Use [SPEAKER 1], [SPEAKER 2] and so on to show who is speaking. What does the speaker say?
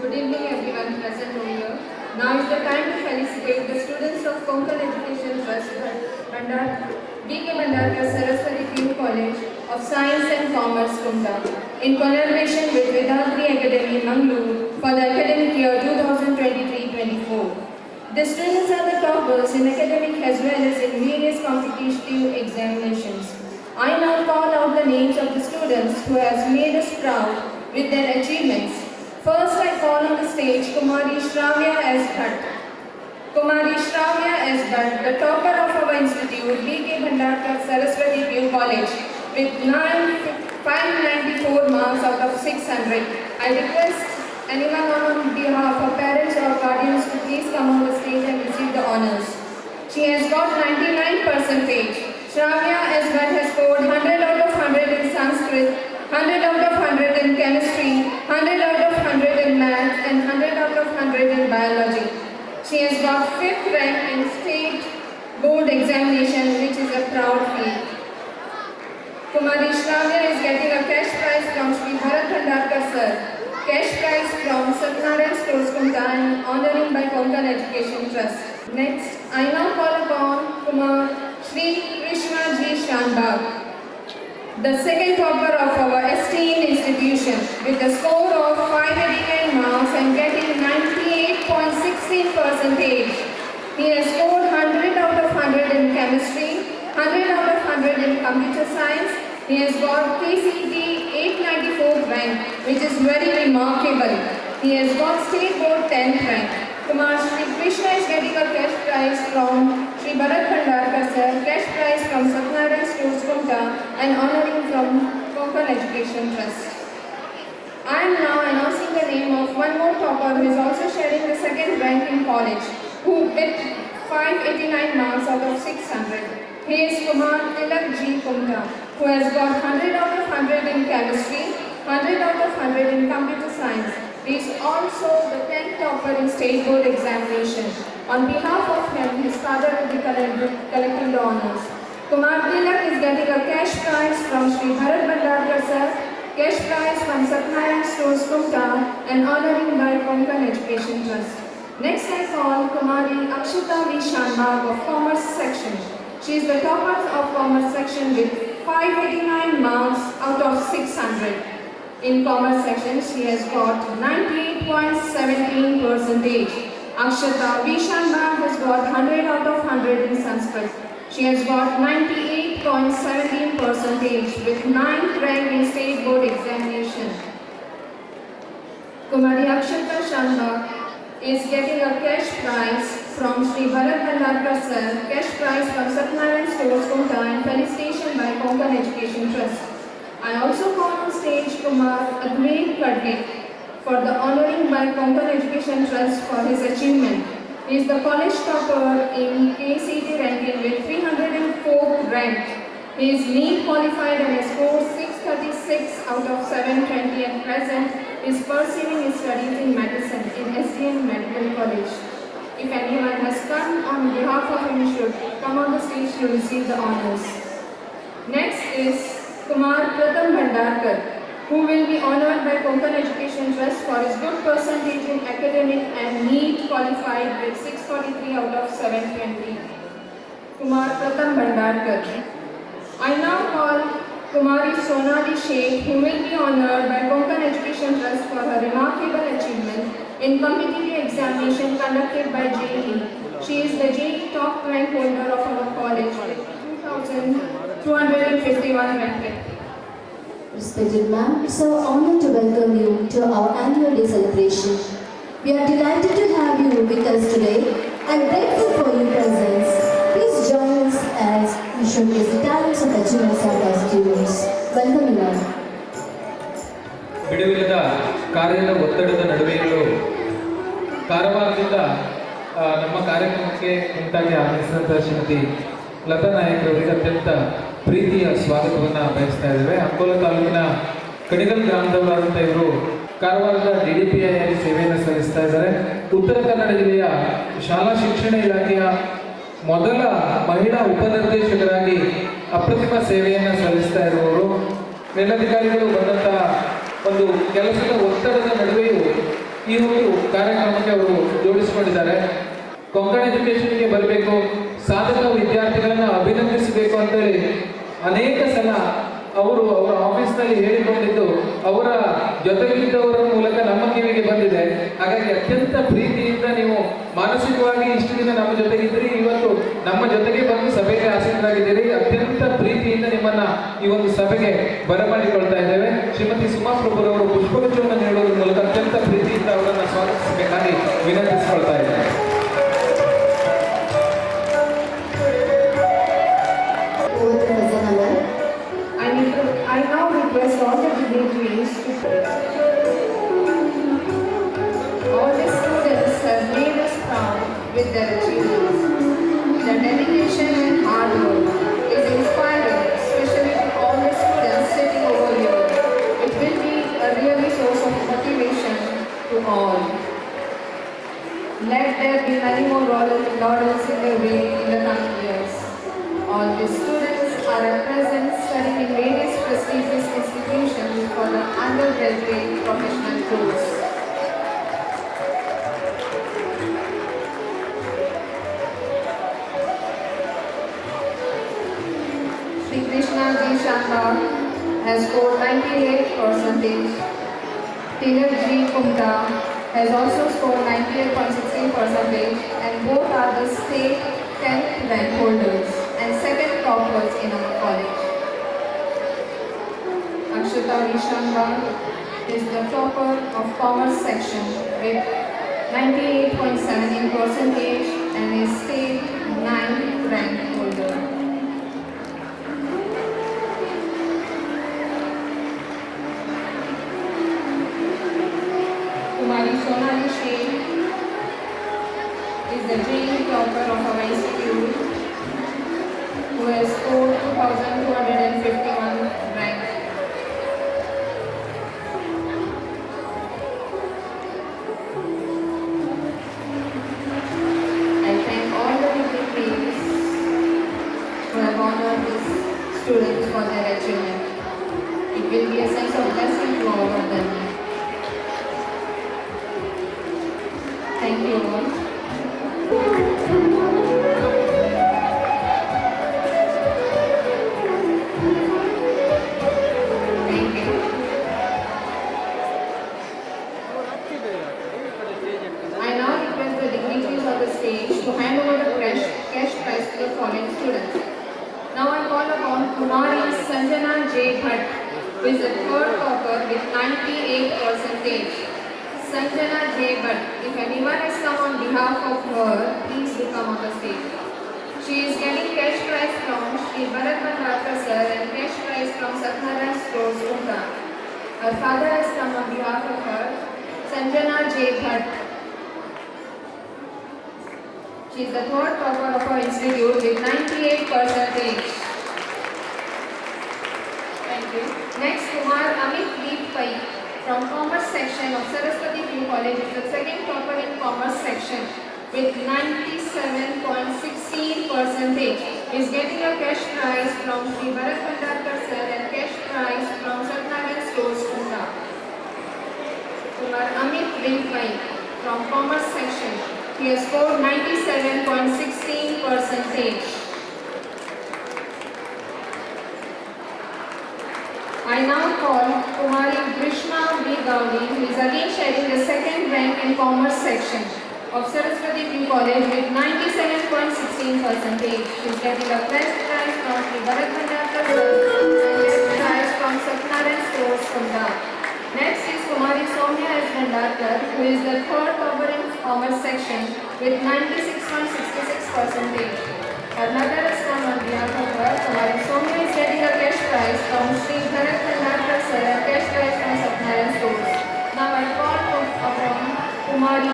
[SPEAKER 1] Good evening everyone present over here. Now is the time to felicitate the students of Konkan Education Trust, B.K. Bhandarkar Saraswati PU College of Science and Commerce, Kumta, in collaboration with Vedantri Academy, Mangalore for the academic year 2023-24. The students are the toppers in academic as well as in various competitive examinations. I now call out the names of the students who has made us proud with their achievements. First, I call on the stage Kumari Shravya S. Bhatt. Kumari Shravya S. Bhatt, the topper of our institute, B.K. Bhandarkar Saraswati PU College, with 594 marks out of 600. I request anyone on behalf of parents or guardians to please come on the stage and receive the honors. She has got 99%. Shravya S. Bhatt has scored 100 out of 100 in Sanskrit, 100 out of 100 in chemistry, 100 out of 100 in math, and 100 out of 100 in biology. She has got 5th rank in state board examination, which is a proud feat. Kumari Shravya is getting a cash prize from Shri Bharat Bhandarkar Sir, cash prize from Satnarayan Stores Kumta, and honoring by Konkan Education Trust. Next, I now call upon Kumar Shri Krishna G. Shanbag, the second topper of our esteemed institution, with a score of 589 marks and getting 98.16%. He has scored 100 out of 100 in chemistry, 100 out of 100 in computer science. He has got KCET 894 rank, which is very remarkable. He has got state board 10th rank. Kumar Shri Krishna is getting a cash prize from Shri Bharat Bhandarkar Sir, cash prize from Satnarayan Stores Kumta, and honoring from Konkan Education Trust. I am now announcing the name of one more topper who is also sharing the second rank in college, who with 589 marks out of 600. He is Kumar Tilak G. Kumta, who has got 100 out of 100 in chemistry, 100 out of 100 in computer science. He is also the 10th topper in state board examination. On behalf of him, his father will be collecting the honors. Kumar Tilak is getting a cash prize from Shri Bharat Bhandarkar Sir, cash prize from Satnarayan Stores Kumta, and honoring by Konkan Education Trust. Next I call Kumari Akshita V. Shanbag of Commerce Section. She is the topper of Commerce Section with 589 marks out of 600. In Commerce Section, she has got 98.17%. Akshita V. Shanbag has got 100 out of 100 in Sanskrit. She has got 98.17% with 9th rank in state board examination. Kumari Akshita Shanbag is getting a cash prize from Shri Bharat Bhandarkar Sir, cash prize from Satnarayan Stores Kumta, and felicitation by Konkan Education Trust. I also call on stage Kumar Advait Kadge for the honoring by Konkan Education Trust for his achievement. He is the college topper in KCET ranking with 304th rank. He is NEET qualified and has scored 636 out of 720 at present. He is pursuing his studies in medicine in SDN Medical College. If anyone has come on behalf of him, should come on the stage to receive the honors. Next is Kumar Pratham Bhandarkar, who will be honored by Konkan Education Trust for his good percentage in academic and NEET qualified with 643 out of 720. Kumar Pratham Bhandarkar. I now call Kumari Sonali Sheikh, who will be honored by Konkan Education Trust for her remarkable achievement in competitive examination conducted by JEE. She is the JEE top rank holder of our college with 2,251 ranking.
[SPEAKER 2] Respected ma'am, it's our honor to welcome you to our annual day celebration. We are delighted to have you with us today and grateful for your presence. Please join us as we showcase the talents and achievements of our students. Welcome you all.
[SPEAKER 3] ಬಿಡುವಿಲ್ಲದ ಕಾರ್ಯದ ಒತ್ತಡದ ನಡುವೆಯೂ ಕಾರವಾರದಿಂದ ನಮ್ಮ ಕಾರ್ಯಕ್ರಮಕ್ಕೆ ಉಂಟಾಗಿ ಆಗಮಿಸಿದಂಥ ಶ್ರೀಮತಿ ಲತಾ ನಾಯಕರವರಿಗೆ ಅತ್ಯಂತ ಪ್ರೀತಿಯ ಸ್ವಾಗತವನ್ನು ಬಯಸ್ತಾ ಇದ್ದೇವೆ. ಅಂಕೋಲ ತಾಲೂಕಿನ ಕಣಿಗಲ್ ಗ್ರಾಮದವರಾದಂಥ ಇವರು ಕಾರವಾರದ DDPI ಆಗಿ ಸೇವೆಯನ್ನು ಸಲ್ಲಿಸ್ತಾ ಇದ್ದಾರೆ. ಉತ್ತರ ಕನ್ನಡ ಜಿಲ್ಲೆಯ ಶಾಲಾ ಶಿಕ್ಷಣ ಇಲಾಖೆಯ ಮೊದಲ ಮಹಿಳಾ ಉಪನಿರ್ದೇಶಕರಾಗಿ ಅಪ್ರತಿಮ ಸೇವೆಯನ್ನು ಸಲ್ಲಿಸ್ತಾ ಇರುವವರು. ಮೇಲಧಿಕಾರಿಗಳು ಬಂದಂತಹ ಒಂದು ಕೆಲಸದ ಒತ್ತಡದ ನಡುವೆಯೂ ಈ ಒಂದು ಕಾರ್ಯಕ್ರಮಕ್ಕೆ ಅವರು ಜೋಡಿಸಿಕೊಂಡಿದ್ದಾರೆ. ಕೊಂಕಣ ಎಜುಕೇಶನ್ಗೆ ಬರಬೇಕು, ಸಾಧಕ ವಿದ್ಯಾರ್ಥಿಗಳನ್ನ ಅಭಿನಂದಿಸಬೇಕು ಅಂತೇಳಿ ಅನೇಕ ಸಲ ಅವರು ಅವರ ಆಫೀಸ್ನಲ್ಲಿ ಹೇಳಿಕೊಂಡಿದ್ದು ಅವರ ಜೊತೆಗಿದ್ದವರ ಮೂಲಕ ನಮ್ಮ ಕಿವಿಗೆ ಬಂದಿದೆ. ಹಾಗಾಗಿ ಅತ್ಯಂತ ಪ್ರೀತಿಯಿಂದ ನೀವು ಮಾನಸಿಕವಾಗಿ ಇಷ್ಟು ದಿನ ನಮ್ಮ ಜೊತೆಗಿದ್ದೀರಿ, ಇವತ್ತು ನಮ್ಮ ಜೊತೆಗೆ ಬಂದು ಸಭೆಗೆ ಆಸೀನರಾಗಿದ್ದೀರಿ. ಅತ್ಯಂತ ಪ್ರೀತಿಯಿಂದ ನಿಮ್ಮನ್ನ ಈ ಒಂದು ಸಭೆಗೆ ಬರಮಾಡಿಕೊಳ್ತಾ ಇದ್ದೇವೆ. ಶ್ರೀಮತಿ ಸುಮಾ ಪ್ರಭುರವರು ಪುಷ್ಪಗುಚ್ಛವನ್ನು ನೀಡುವುದರ ಮೂಲಕ ಅತ್ಯಂತ ಪ್ರೀತಿಯಿಂದ ಅವರನ್ನು ಸ್ವಾಗತಿಸಬೇಕಾಗಿ ವಿನಂತಿಸಿಕೊಳ್ತಾ ಇದ್ದೇವೆ.
[SPEAKER 1] I now request all the dignitaries to pray. All the students have made us proud with their achievements. Their dedication and hard work is inspiring, especially to all the students sitting over here. It will be a really source of motivation to all. Let there be many more laurels in the way in the coming years. All the students are at present studying in various prestigious institutions for the undergraduate professional course. Sri Krishna G. Shankar has scored 98%. Tilak G. Kumta has also scored 98.16%, and both are the state 10th rank holders and second toppers in our college. Akshita Vishamba is the topper of commerce section with 98.17% and is state 9th rank holder. Kumari Sonali Sheikh is the JEE topper of our institute, who has scored 2,251 rank. I thank all the dignitaries who have honored these students for their achievement. It will be a sense of blessing to all of them. Thank you all. I now request the dignitaries of the stage to hand over the cash prize to the following students. Now I call upon Kumari Sanjana J. Bhatt, who is the third topper with 98%. Sanjana J. Bhatt, if anyone has come on behalf of her, please do come on the stage. She is getting cash prize from Sri Bharat Bhandarkar sir and cash prize from Satnarayan Stores, Unta. Her father has come on behalf of her, Sanjana J. Bhatt. She is the third topper of our institute with 98%. Thank you. Next, Kumar Amit Deep Pai from Commerce section of Saraswati View College is the second topper in Commerce section with 97.16%. He is getting a cash prize from Sri Bharat Bhandarkar sir and cash prize from Satnarayan Stores, Unta. Kumar Amit Deep Pai from Commerce section. He has scored 97.16%. I now call Kumari Grishma B. Gowdy, who is again sharing the second rank in Commerce section of Saraswati View College with 97.16%. She is getting a first prize from Sri Bharat Bhandarkar sir and first prize from Satnarayan Stores, Unta. Next is Kumari Soumya S. Bhandarkar, who is the third topper in Commerce section with 96.66%. Her mother has come on behalf of her. Kumari Soumya is getting a cash prize from Sri Bharat Bhandarkar sir and cash prize from Satnarayan Stores. Now I call upon Kumari